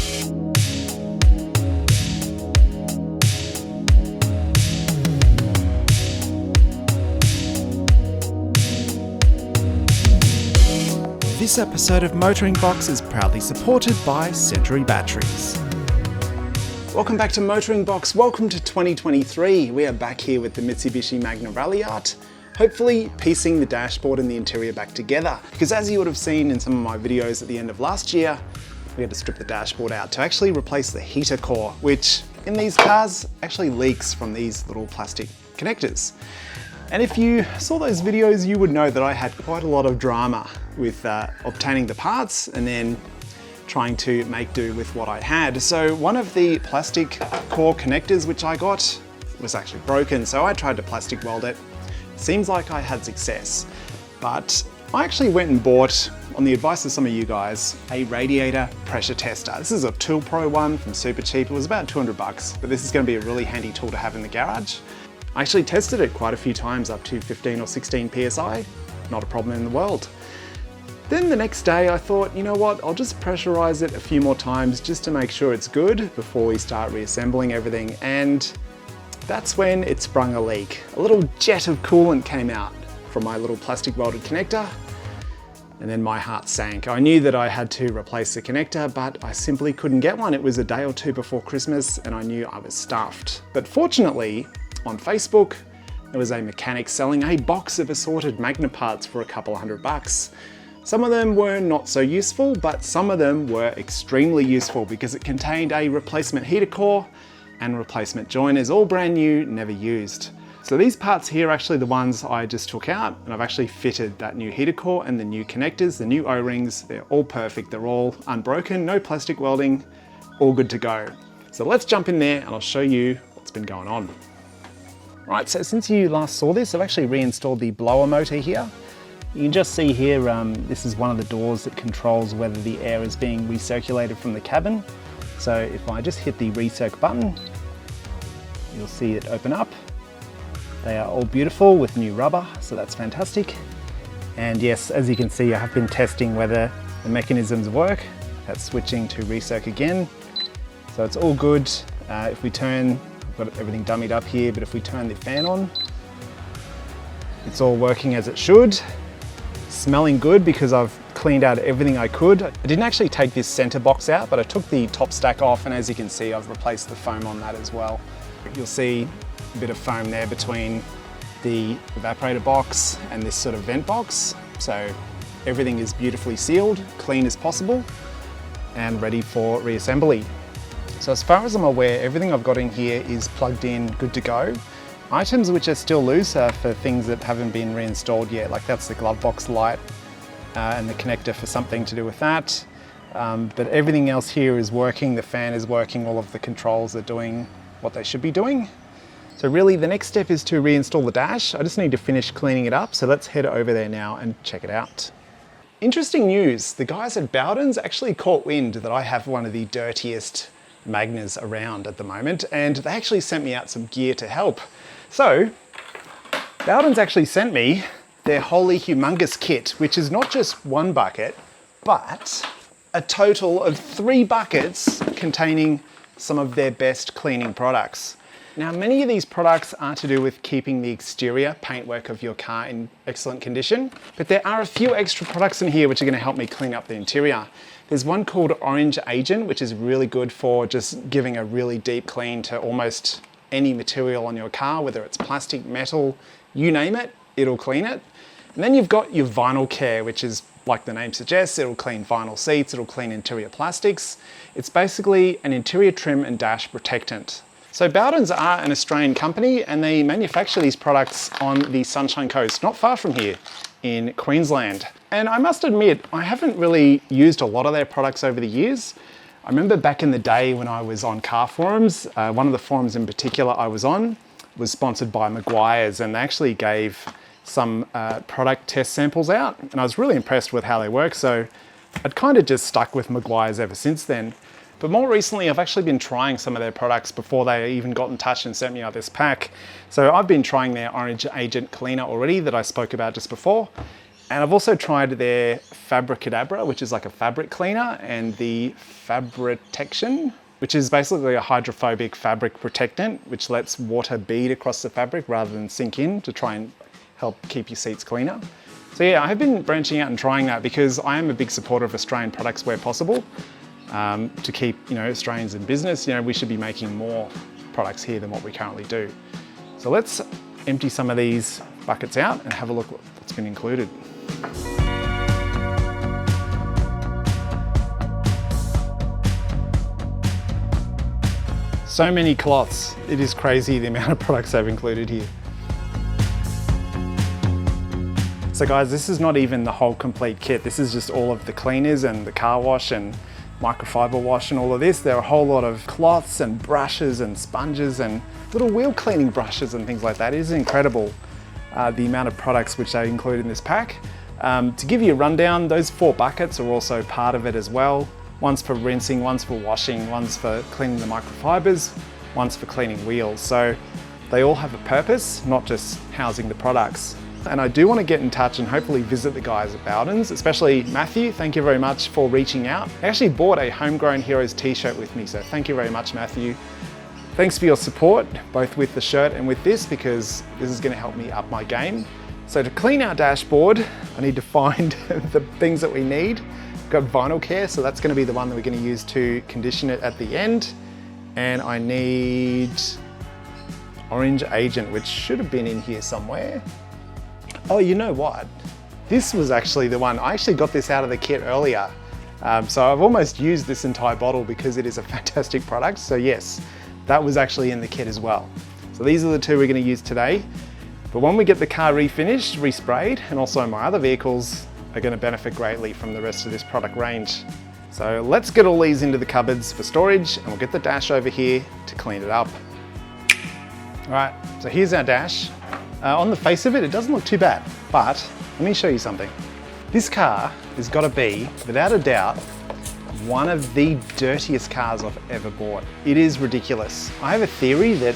This episode of MotoringBox is proudly supported by Century Batteries. Welcome back to MotoringBox. Welcome to 2023. We are back here with the Mitsubishi Magna Ralliart, hopefully piecing the dashboard and the interior back together. Because as you would have seen in some of my videos at the end of last year, we had to strip the dashboard out to actually replace the heater core, which in these cars actually leaks from these little plastic connectors. And if you saw those videos, you would know that I had quite a lot of drama with obtaining the parts and then trying to make do with what I had. So one of the plastic core connectors which I got was actually broken, so I tried to plastic weld it. Seems like I had success, but I actually went and bought, on the advice of some of you guys, a radiator pressure tester. This is a Tool Pro one from Super Cheap. It was about 200 bucks, but this is going to be a really handy tool to have in the garage. I actually tested it quite a few times up to 15 or 16 PSI, not a problem in the world. Then the next day I thought, you know what, I'll just pressurize it a few more times just to make sure it's good before we start reassembling everything, and that's when it sprung a leak. A little jet of coolant came out from my little plastic welded connector, and then my heart sank. I knew that I had to replace the connector, but I simply couldn't get one. It was a day or two before Christmas and I knew I was stuffed. But fortunately, on Facebook, there was a mechanic selling a box of assorted Magna parts for a couple $100. Some of them were not so useful, but some of them were extremely useful because it contained a replacement heater core and replacement joiners, all brand new, never used. So these parts here are actually the ones I just took out, and I've actually fitted that new heater core and the new connectors, the new O-rings. They're all perfect, they're all unbroken, no plastic welding, all good to go. So let's jump in there and I'll show you what's been going on. Right, so since you last saw this, I've actually reinstalled the blower motor here. You can just see here, this is one of the doors that controls whether the air is being recirculated from the cabin. So if I just hit the recirc button, you'll see it open up. They are all beautiful with new rubber, so that's fantastic. And yes, as you can see, I have been testing whether the mechanisms work. That's switching to recirc again. So it's all good. If we turn, got everything dummied up here, but if we turn the fan on, it's all working as it should. Smelling good because I've cleaned out everything I could. I didn't actually take this center box out, but I took the top stack off, and as you can see, I've replaced the foam on that as well. You'll see a bit of foam there between the evaporator box and this sort of vent box. So everything is beautifully sealed, clean as possible, and ready for reassembly. So as far as I'm aware, everything I've got in here is plugged in, good to go. Items which are still loose are for things that haven't been reinstalled yet, like that's the glove box light and the connector for something to do with that. But everything else here is working, the fan is working, all of the controls are doing what they should be doing. So really the next step is to reinstall the dash. I just need to finish cleaning it up, so let's head over there now and check it out. Interesting news, the guys at Bunnings actually caught wind that I have one of the dirtiest Magnas around at the moment, and they actually sent me out some gear to help. So Bunnings actually sent me their holy Humongous Kit, which is not just one bucket, but a total of 3 buckets containing some of their best cleaning products. Now, many of these products are to do with keeping the exterior paintwork of your car in excellent condition, but there are a few extra products in here which are going to help me clean up the interior. There's one called Orange Agent, which is really good for just giving a really deep clean to almost any material on your car, whether it's plastic, metal, you name it, it'll clean it. And then you've got your Vinyl Care, which is, like the name suggests, it'll clean vinyl seats, it'll clean interior plastics. It's basically an interior trim and dash protectant. So Bunnings are an Australian company, and they manufacture these products on the Sunshine Coast, not far from here in Queensland. And I must admit, I haven't really used a lot of their products over the years. I remember back in the day when I was on car forums, one of the forums in particular I was on was sponsored by Meguiar's, and they actually gave some product test samples out, and I was really impressed with how they work, so I'd kind of just stuck with Meguiar's ever since then. But more recently, I've actually been trying some of their products before they even got in touch and sent me out this pack. So I've been trying their Orange Agent cleaner already that I spoke about just before, And I've also tried their Fabricadabra, which is like a fabric cleaner, and the Fabritation, which is basically a hydrophobic fabric protectant, which lets water bead across the fabric rather than sink in to try and help keep your seats cleaner. So yeah, I have been branching out and trying that because I am a big supporter of Australian products where possible. To keep, Australians in business, we should be making more products here than what we currently do. So let's empty some of these buckets out and have a look at what's been included. So many cloths. It is crazy the amount of products they've included here. So guys, this is not even the whole complete kit. This is just all of the cleaners and the car wash and microfiber wash and all of this. There are a whole lot of cloths and brushes and sponges and little wheel cleaning brushes and things like that. It is incredible the amount of products which they include in this pack. To give you a rundown, those 4 buckets are also part of it as well. One's for rinsing, one's for washing, one's for cleaning the microfibers, one's for cleaning wheels. So they all have a purpose, not just housing the products. And I do want to get in touch and hopefully visit the guys at Bunnings, especially Matthew. Thank you very much for reaching out. I actually bought a Homegrown Heroes t-shirt with me, so thank you very much, Matthew. Thanks for your support, both with the shirt and with this, because this is going to help me up my game. So to clean our dashboard, I need to find the things that we need. Got vinyl care, so that's going to be the one that we're going to use to condition it at the end. And I need orange agent, which should have been in here somewhere. Oh, you know what? This was actually the one. I actually got this out of the kit earlier. So I've almost used this entire bottle because it is a fantastic product. So yes, that was actually in the kit as well. So these are the 2 we're going to use today. But when we get the car refinished, resprayed, and also my other vehicles are going to benefit greatly from the rest of this product range. So let's get all these into the cupboards for storage, and we'll get the dash over here to clean it up. All right, so here's our dash. On the face of it, it doesn't look too bad, but let me show you something. This car has got to be, without a doubt, one of the dirtiest cars I've ever bought. It is ridiculous. I have a theory that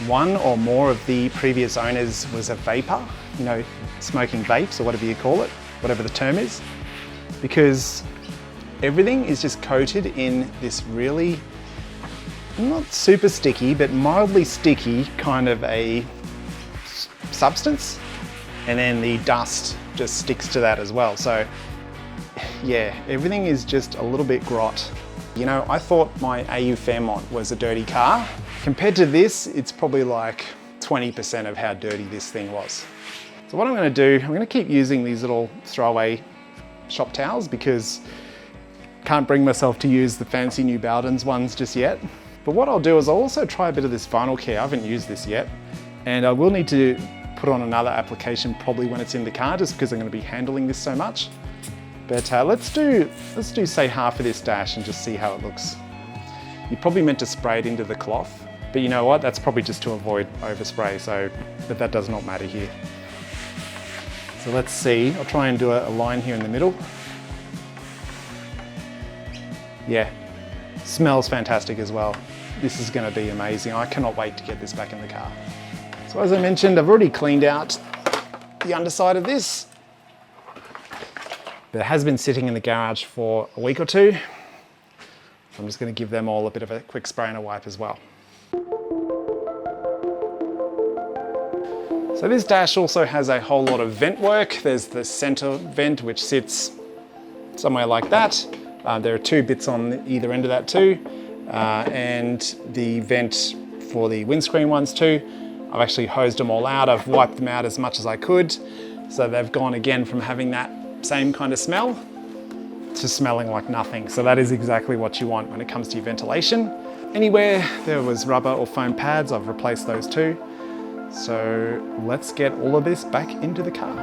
one or more of the previous owners was a vapor, smoking vapes or whatever you call it, whatever the term is, because everything is just coated in this really, not super sticky, but mildly sticky kind of a substance, and then the dust just sticks to that as well. So yeah, everything is just a little bit grot. I thought my AU Fairmont was a dirty car. Compared to this, it's probably like 20% of how dirty this thing was. So what I'm going to do, I'm going to keep using these little throwaway shop towels because I can't bring myself to use the fancy new Bunnings ones just yet. But what I'll do is I'll also try a bit of this vinyl care. I haven't used this yet, and I will need to put on another application probably when it's in the car, just because I'm going to be handling this so much. But let's do say half of this dash and just see how it looks. You probably meant to spray it into the cloth, but you know what? That's probably just to avoid overspray, but that does not matter here. So let's see. I'll try and do a line here in the middle. Yeah, smells fantastic as well. This is going to be amazing. I cannot wait to get this back in the car. So as I mentioned, I've already cleaned out the underside of this. But it has been sitting in the garage for a week or 2. So I'm just going to give them all a bit of a quick spray and a wipe as well. So this dash also has a whole lot of vent work. There's the center vent, which sits somewhere like that. There are 2 bits on either end of that too. And the vent for the windscreen ones too. I've actually hosed them all out. I've wiped them out as much as I could. So they've gone again from having that same kind of smell to smelling like nothing. So that is exactly what you want when it comes to your ventilation. Anywhere there was rubber or foam pads, I've replaced those too. So let's get all of this back into the car.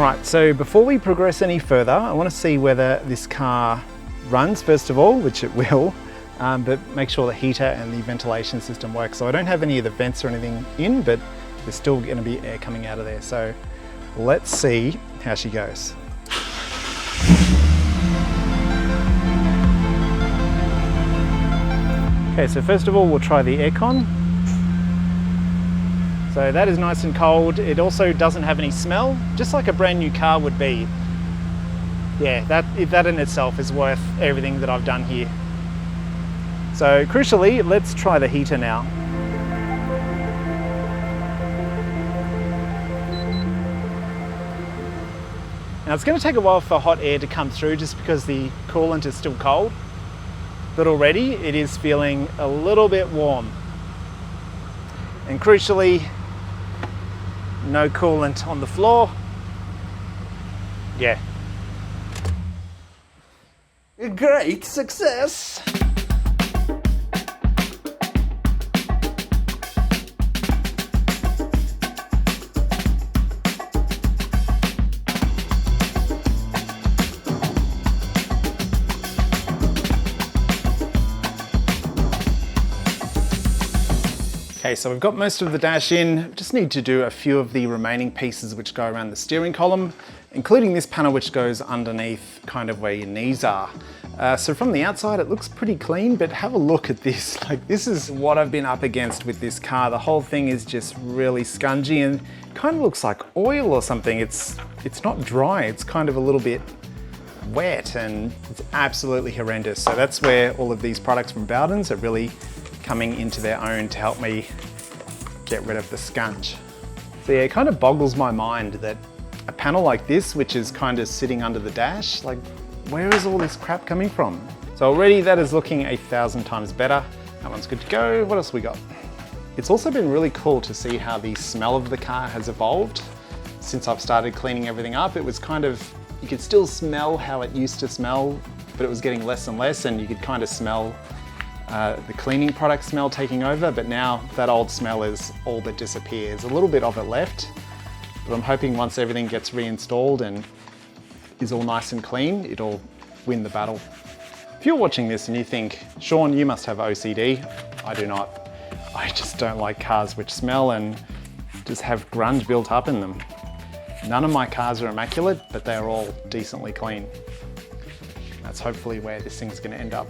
Alright, so before we progress any further, I want to see whether this car runs first of all, which it will, but make sure the heater and the ventilation system works. So I don't have any of the vents or anything in, but there's still going to be air coming out of there. So let's see how she goes. Okay, so first of all, we'll try the aircon. So that is nice and cold. It also doesn't have any smell, just like a brand new car would be. Yeah, that in itself is worth everything that I've done here. So crucially, let's try the heater now. Now it's going to take a while for hot air to come through just because the coolant is still cold, but already it is feeling a little bit warm. And crucially, no coolant on the floor. Yeah. A great success! Okay, so we've got most of the dash in. Just need to do a few of the remaining pieces which go around the steering column, including this panel which goes underneath kind of where your knees are. So from the outside it looks pretty clean, but have a look at this. Like, this is what I've been up against with this car. The whole thing is just really scungy and kind of looks like oil or something. It's not dry, it's kind of a little bit wet and it's absolutely horrendous. So that's where all of these products from Bunnings are really coming into their own to help me get rid of the scunch. So yeah, it kind of boggles my mind that a panel like this, which is kind of sitting under the dash, like, where is all this crap coming from? So already that is looking 1,000 times better. That one's good to go. What else we got? It's also been really cool to see how the smell of the car has evolved since I've started cleaning everything up. It was kind of, you could still smell how it used to smell, but it was getting less and less, and you could kind of smell the cleaning product smell taking over, but now that old smell is all that disappears. A little bit of it left, but I'm hoping once everything gets reinstalled and is all nice and clean, it'll win the battle. If you're watching this and you think, Sean, you must have OCD, I do not. I just don't like cars which smell and just have grunge built up in them. None of my cars are immaculate, but they're all decently clean. That's hopefully where this thing's going to end up.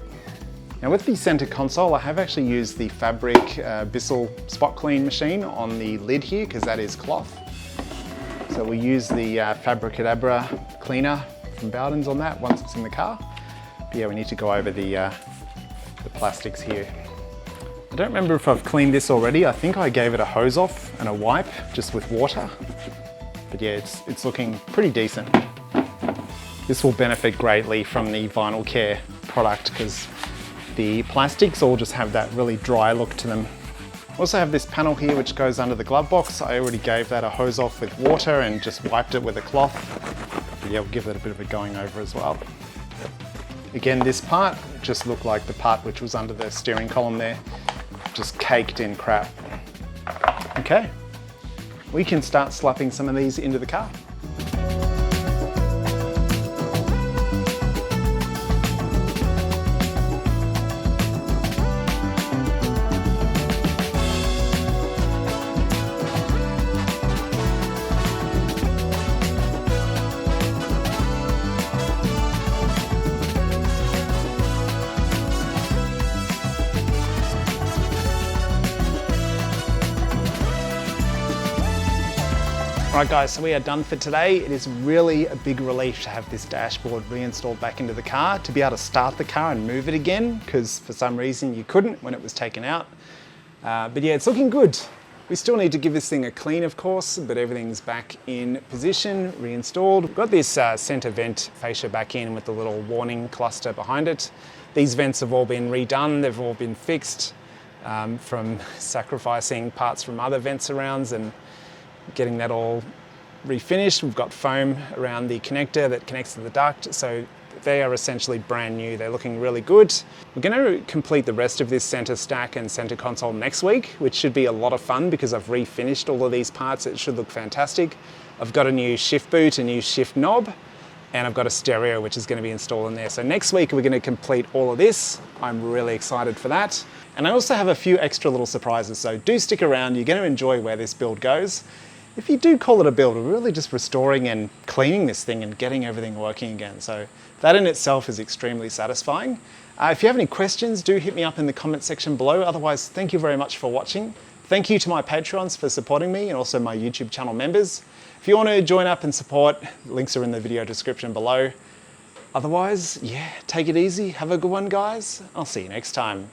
Now with the center console, I have actually used the fabric Bissell spot clean machine on the lid here because that is cloth. So we use the Fabricadabra cleaner from Bunnings on that once it's in the car. But yeah, we need to go over the plastics here. I don't remember if I've cleaned this already. I think I gave it a hose off and a wipe just with water. But yeah, it's looking pretty decent. This will benefit greatly from the Vinyl Care product because the plastics all just have that really dry look to them. I also have this panel here which goes under the glove box. I already gave that a hose off with water and just wiped it with a cloth. But yeah, we'll give it a bit of a going over as well. Again, this part just looked like the part which was under the steering column there, just caked in crap. Okay, we can start slapping some of these into the car. Right guys, so we are done for today. It is really a big relief to have this dashboard reinstalled back into the car, to be able to start the car and move it again, because for some reason you couldn't when it was taken out. But yeah, it's looking good. We still need to give this thing a clean, of course, but everything's back in position, reinstalled. We've got this center vent fascia back in with the little warning cluster behind it. These vents have all been redone, they've all been fixed from sacrificing parts from other vent surrounds and getting that all refinished. We've got foam around the connector that connects to the duct, so they are essentially brand new. They're looking really good. We're going to complete the rest of this center stack and center console next week, which should be a lot of fun because I've refinished all of these parts. It should look fantastic. I've got a new shift boot, a new shift knob, and I've got a stereo which is going to be installed in there. So next week we're going to complete all of this. I'm really excited for that. And I also have a few extra little surprises, so do stick around. You're going to enjoy where this build goes. If you do call it a build, we're really just restoring and cleaning this thing and getting everything working again. So that in itself is extremely satisfying. If you have any questions, do hit me up in the comment section below. Otherwise, thank you very much for watching. Thank you to my Patreons for supporting me and also my YouTube channel members. If you want to join up and support, links are in the video description below. Otherwise, yeah, take it easy. Have a good one, guys. I'll see you next time.